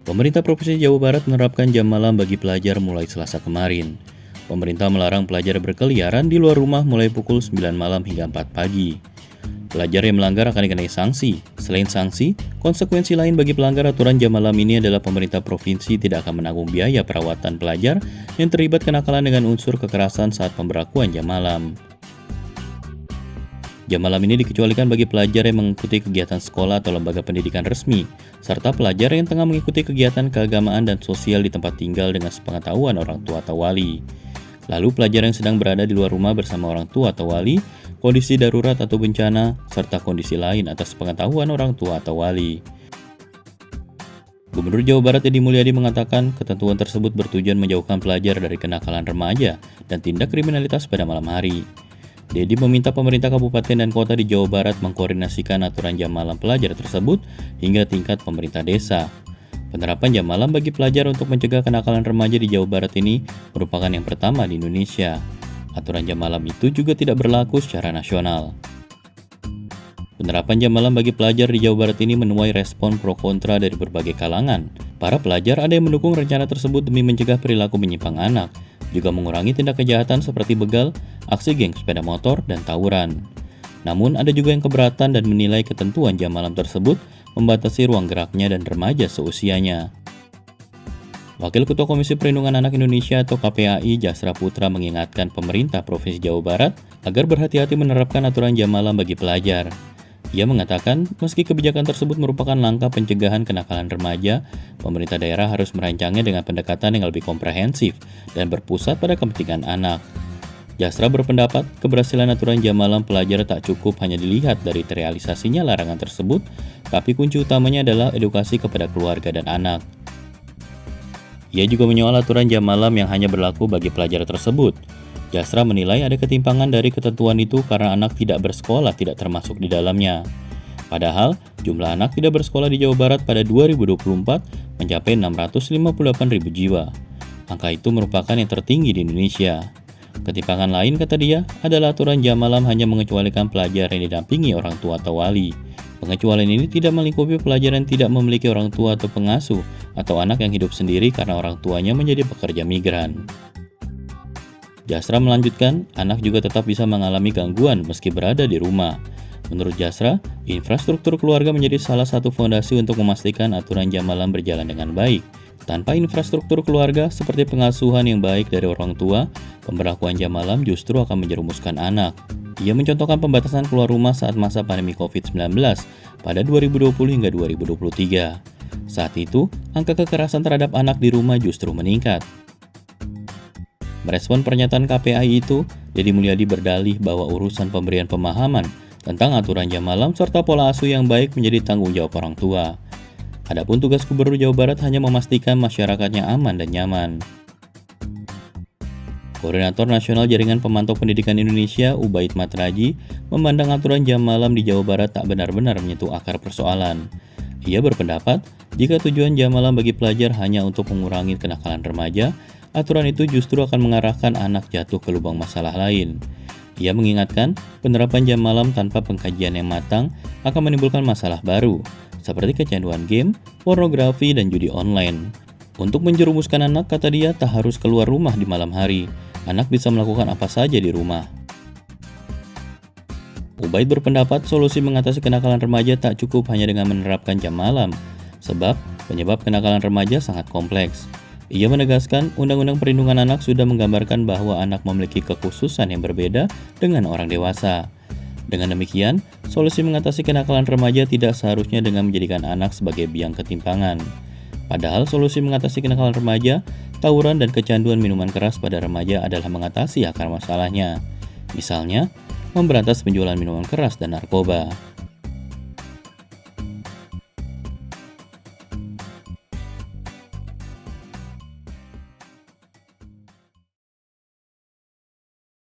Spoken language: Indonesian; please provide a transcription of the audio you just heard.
Pemerintah Provinsi Jawa Barat menerapkan jam malam bagi pelajar mulai Selasa kemarin. Pemerintah melarang pelajar berkeliaran di luar rumah mulai pukul 9 malam hingga 4 pagi. Pelajar yang melanggar akan dikenai sanksi. Selain sanksi, konsekuensi lain bagi pelanggar aturan jam malam ini adalah pemerintah provinsi tidak akan menanggung biaya perawatan pelajar yang terlibat kenakalan dengan unsur kekerasan saat pemberlakuan jam malam. Jam malam ini dikecualikan bagi pelajar yang mengikuti kegiatan sekolah atau lembaga pendidikan resmi, serta pelajar yang tengah mengikuti kegiatan keagamaan dan sosial di tempat tinggal dengan sepengetahuan orang tua atau wali. Lalu pelajar yang sedang berada di luar rumah bersama orang tua atau wali, kondisi darurat atau bencana, serta kondisi lain atas pengetahuan orang tua atau wali. Gubernur Jawa Barat Edi Mulyadi mengatakan ketentuan tersebut bertujuan menjauhkan pelajar dari kenakalan remaja dan tindak kriminalitas pada malam hari. Dedi meminta pemerintah kabupaten dan kota di Jawa Barat mengkoordinasikan aturan jam malam pelajar tersebut hingga tingkat pemerintah desa. Penerapan jam malam bagi pelajar untuk mencegah kenakalan remaja di Jawa Barat ini merupakan yang pertama di Indonesia. Aturan jam malam itu juga tidak berlaku secara nasional. Penerapan jam malam bagi pelajar di Jawa Barat ini menuai respon pro kontra dari berbagai kalangan. Para pelajar ada yang mendukung rencana tersebut demi mencegah perilaku menyimpang anak, juga mengurangi tindak kejahatan seperti begal, aksi geng sepeda motor, dan tawuran. Namun ada juga yang keberatan dan menilai ketentuan jam malam tersebut membatasi ruang geraknya dan remaja seusianya. Wakil Ketua Komisi Perlindungan Anak Indonesia atau KPAI Jasra Putra mengingatkan pemerintah Provinsi Jawa Barat agar berhati-hati menerapkan aturan jam malam bagi pelajar. Ia mengatakan, meski kebijakan tersebut merupakan langkah pencegahan kenakalan remaja, pemerintah daerah harus merancangnya dengan pendekatan yang lebih komprehensif dan berpusat pada kepentingan anak. Jasra berpendapat, keberhasilan aturan jam malam pelajar tak cukup hanya dilihat dari terrealisasinya larangan tersebut, tapi kunci utamanya adalah edukasi kepada keluarga dan anak. Ia juga menyoal aturan jam malam yang hanya berlaku bagi pelajar tersebut. Jasra menilai ada ketimpangan dari ketentuan itu karena anak tidak bersekolah tidak termasuk di dalamnya. Padahal, jumlah anak tidak bersekolah di Jawa Barat pada 2024 mencapai 658.000 jiwa. Angka itu merupakan yang tertinggi di Indonesia. Ketimpangan lain, kata dia, adalah aturan jam malam hanya mengecualikan pelajar yang didampingi orang tua atau wali. Pengecualian ini tidak melingkupi pelajar yang tidak memiliki orang tua atau pengasuh, atau anak yang hidup sendiri karena orang tuanya menjadi pekerja migran. Jasra melanjutkan, anak juga tetap bisa mengalami gangguan meski berada di rumah. Menurut Jasra, infrastruktur keluarga menjadi salah satu fondasi untuk memastikan aturan jam malam berjalan dengan baik. Tanpa infrastruktur keluarga seperti pengasuhan yang baik dari orang tua, pemberlakuan jam malam justru akan menjerumuskan anak. Ia mencontohkan pembatasan keluar rumah saat masa pandemi COVID-19 pada 2020 hingga 2023. Saat itu, angka kekerasan terhadap anak di rumah justru meningkat. Merespon pernyataan KPAI itu, Edi Mulyadi berdalih bahwa urusan pemberian pemahaman tentang aturan jam malam serta pola asuh yang baik menjadi tanggung jawab orang tua. Adapun tugas Gubernur Jawa Barat hanya memastikan masyarakatnya aman dan nyaman. Koordinator Nasional Jaringan Pemantau Pendidikan Indonesia, Ubaid Matraji, memandang aturan jam malam di Jawa Barat tak benar-benar menyentuh akar persoalan. Ia berpendapat, jika tujuan jam malam bagi pelajar hanya untuk mengurangi kenakalan remaja, aturan itu justru akan mengarahkan anak jatuh ke lubang masalah lain. Ia mengingatkan, penerapan jam malam tanpa pengkajian yang matang akan menimbulkan masalah baru, seperti kecanduan game, pornografi, dan judi online. Untuk menjerumuskan anak, kata dia, tak harus keluar rumah di malam hari. Anak bisa melakukan apa saja di rumah. Ubaid berpendapat solusi mengatasi kenakalan remaja tak cukup hanya dengan menerapkan jam malam, sebab penyebab kenakalan remaja sangat kompleks. Ia menegaskan, Undang-Undang Perlindungan Anak sudah menggambarkan bahwa anak memiliki kekhususan yang berbeda dengan orang dewasa. Dengan demikian, solusi mengatasi kenakalan remaja tidak seharusnya dengan menjadikan anak sebagai biang ketimpangan. Padahal solusi mengatasi kenakalan remaja, tawuran dan kecanduan minuman keras pada remaja adalah mengatasi akar masalahnya. Misalnya, memberantas penjualan minuman keras dan narkoba.